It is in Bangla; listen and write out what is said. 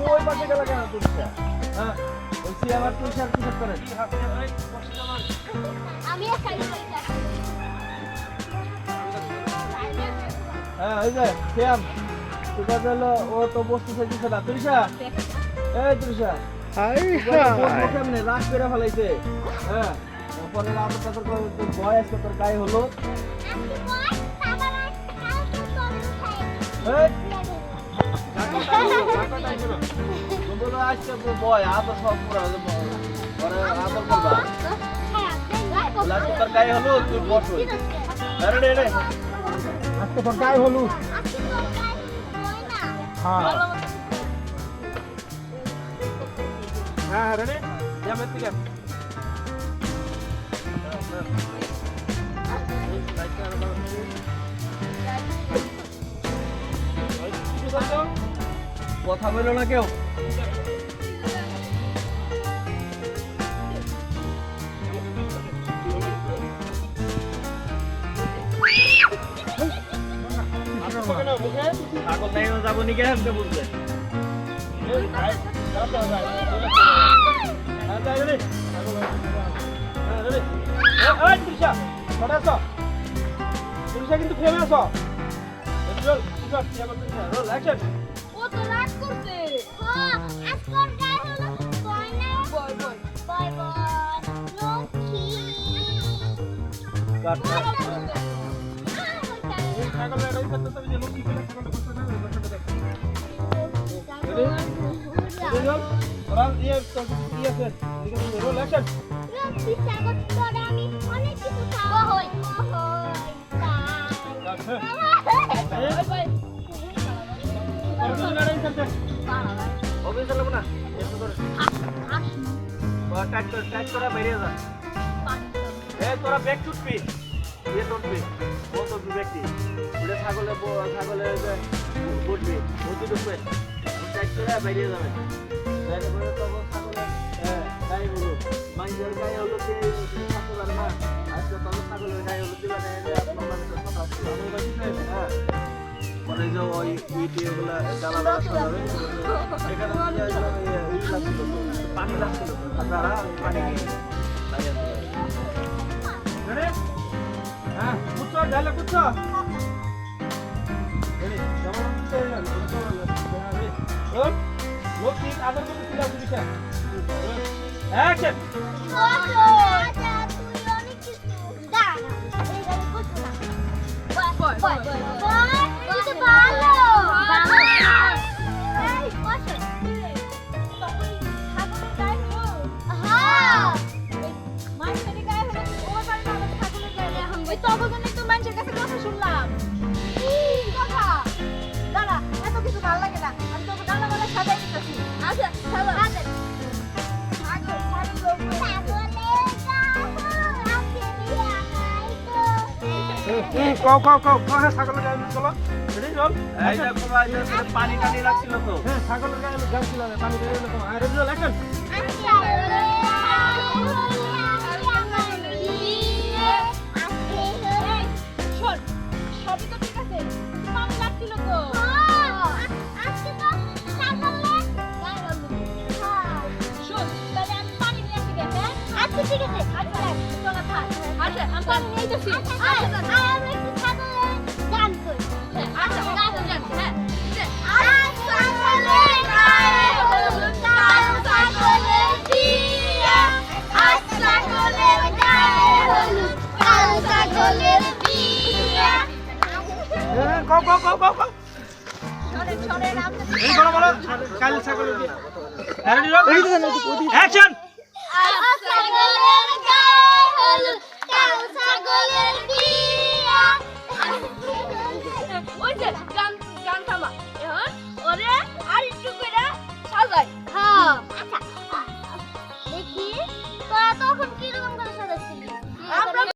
ওই পাশে গেল কেন তুলসা? হ্যাঁ বলছি আমার তুলসার কি করেন? আমি হ্যাঁ ওই যে শ্যাম তুই হলো ও তো বসতে চাইছে না তুলসা এই তুলসা কেমনে রাগ করে ফেলাইছে হ্যাঁ পরে আদর টাদর করে তোর ভয় আসছে তোর গায়ে হলো আসছে ভয় আদর সব পরে আদর করবা তোর গায়ে হলো তুই বস আজকে তোর গায়ে হলু হ্যাঁ রেডি যাবে তুই কথা বললো না কেউ আগল নাই যাবো নি কে বুঝবে কিন্তু ফেমে আছো ও তো রাগ করছে হ্যাঁ আজকাল গায়ে হলো বয় না বয় লক্ষ্মী তোরা ব্যাগ ছুটবি ইয়ে ধরবি ও ধরবি ব্যক্তি ওটা ছাগলে উঠবি উঠবি ঢুকবে টাইট করে বেরিয়ে যাবে বাইরে করে তখন ছাগলে গায়ে হলো মানুষের গায়ে হলো কে থাকতে পারে না আজকে তখন ছাগলের গায়ে হলো দিবা না হ্যাঁ পরে যে ওই ইটিগুলা জ্বালানো যাবে এখানে পানি লাগছিল তারা পানি নিয়ে হ্যাঁ কুচ্ছ ঢালে কুচ্ছ লোক ঠিক আদর করতে ছিল পুলিশে অ্যাকশন পানি টানি লাগছিল তো ছাগলের গায়ে গাছিল পানি সবই তো ঠিক আছে পানি লাগছিল তো আজকে তো ছাগলের গায়ে হলুদ শোন তাহলে আমি পানি নিয়ে আসি হ্যাঁ আচ্ছা ঠিক আছে আচ্ছা চলো থাক আচ্ছা আমি পানি নিয়ে যাচ্ছি আচ্ছা আমি একটু ছাগলের গান করি আচ্ছা গান হ্যাঁ ছাগলের গায়ে হলুদ ছাগলের দিয়া ছাগলের গায়ে হলুদ ছাগলের দিয়া কও ছড়ে নাম এই বলো কাল ছাগলের দিয়া অ্যাকশন ছাগলের গায়ে হলুদ